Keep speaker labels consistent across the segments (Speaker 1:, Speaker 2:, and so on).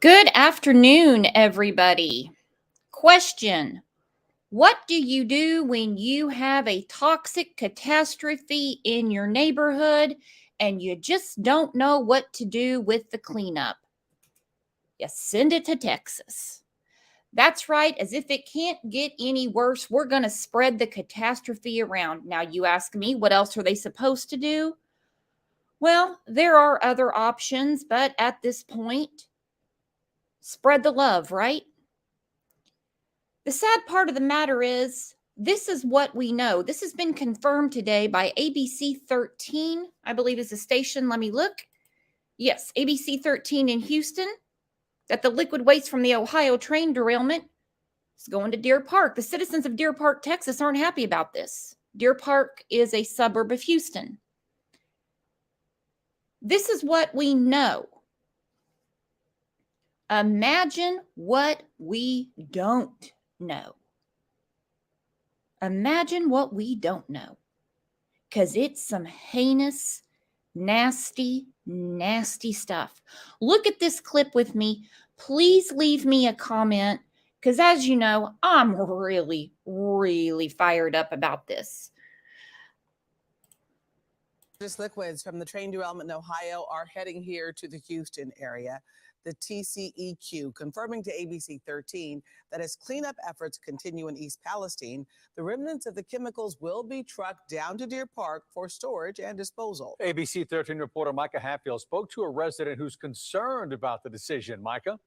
Speaker 1: Good afternoon, everybody. Question: what do you do when you have a toxic catastrophe in your neighborhood and you just don't know what to do with the cleanup? You send it to Texas. That's right, as if it can't get any worse, we're going to spread the catastrophe around. Now, you ask me, what else are they supposed to do? Well, there are other options, but at this point, spread the love, right? The sad part of the matter is, this is what we know. This has been confirmed today by ABC 13, I believe is the station. Let me look. Yes, ABC 13 in Houston, that the liquid waste from the Ohio train derailment is going to Deer Park. The citizens of Deer Park, Texas aren't happy about this. Deer Park is a suburb of Houston. This is what we know. Imagine what we don't know. Imagine what we don't know, because it's some heinous, nasty, nasty stuff. Look at this clip with me. Please leave me a comment, because as you know, I'm really, really fired up about this.
Speaker 2: Liquids from the train derailment in Ohio are heading here to the Houston area. The TCEQ confirming to ABC 13 that as cleanup efforts continue in East Palestine, the remnants of the chemicals will be trucked down to Deer Park for storage and disposal.
Speaker 3: ABC 13 reporter Micah Hatfield spoke to a resident who's concerned about the decision. Micah?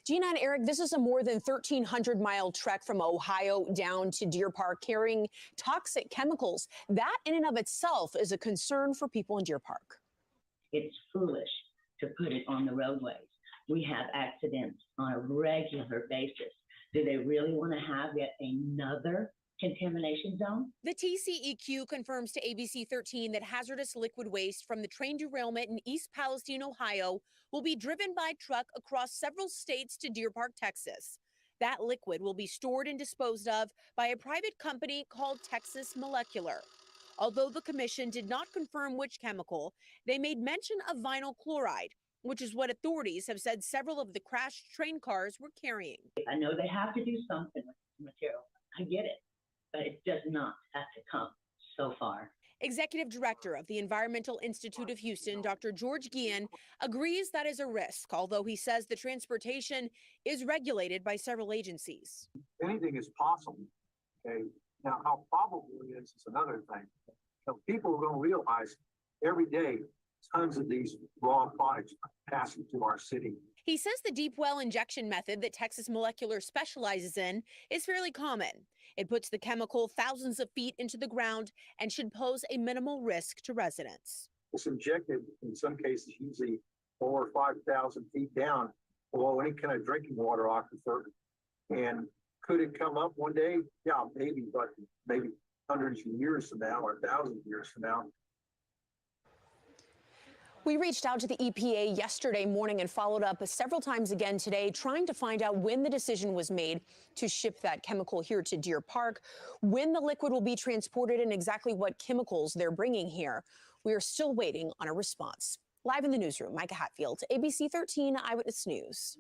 Speaker 4: Gina and Eric, this is a more than 1,300-mile trek from Ohio down to Deer Park carrying toxic chemicals. That in and of itself is a concern for people in Deer Park.
Speaker 5: It's foolish to put it on the roadways. We have accidents on a regular basis. Do they really want to have yet another contamination zone?
Speaker 4: The TCEQ confirms to ABC 13 that hazardous liquid waste from the train derailment in East Palestine, Ohio, will be driven by truck across several states to Deer Park, Texas. That liquid will be stored and disposed of by a private company called Texas Molecular. Although the commission did not confirm which chemical, they made mention of vinyl chloride, which is what authorities have said several of the crashed train cars were carrying.
Speaker 5: I know they have to do something with this material. I get it, but it does not have to come so far.
Speaker 4: Executive Director of the Environmental Institute of Houston, Dr. George Guillen, agrees that is a risk, although he says the transportation is regulated by several agencies.
Speaker 6: Anything is possible. Okay. Now, how probable it is another thing. So people are going to realize every day tons of these raw products pass into our city.
Speaker 4: He says the deep well injection method that Texas Molecular specializes in is fairly common. It puts the chemical thousands of feet into the ground and should pose a minimal risk to residents.
Speaker 6: It's injected in some cases usually 4,000 or 5,000 feet down below any kind of drinking water aquifer. And could it come up one day? Yeah, maybe, but maybe hundreds of years from now or thousands of years from now.
Speaker 4: We reached out to the EPA yesterday morning and followed up several times again today, trying to find out when the decision was made to ship that chemical here to Deer Park, when the liquid will be transported, and exactly what chemicals they're bringing here. We are still waiting on a response. Live in the newsroom, Micah Hatfield, ABC 13 Eyewitness News.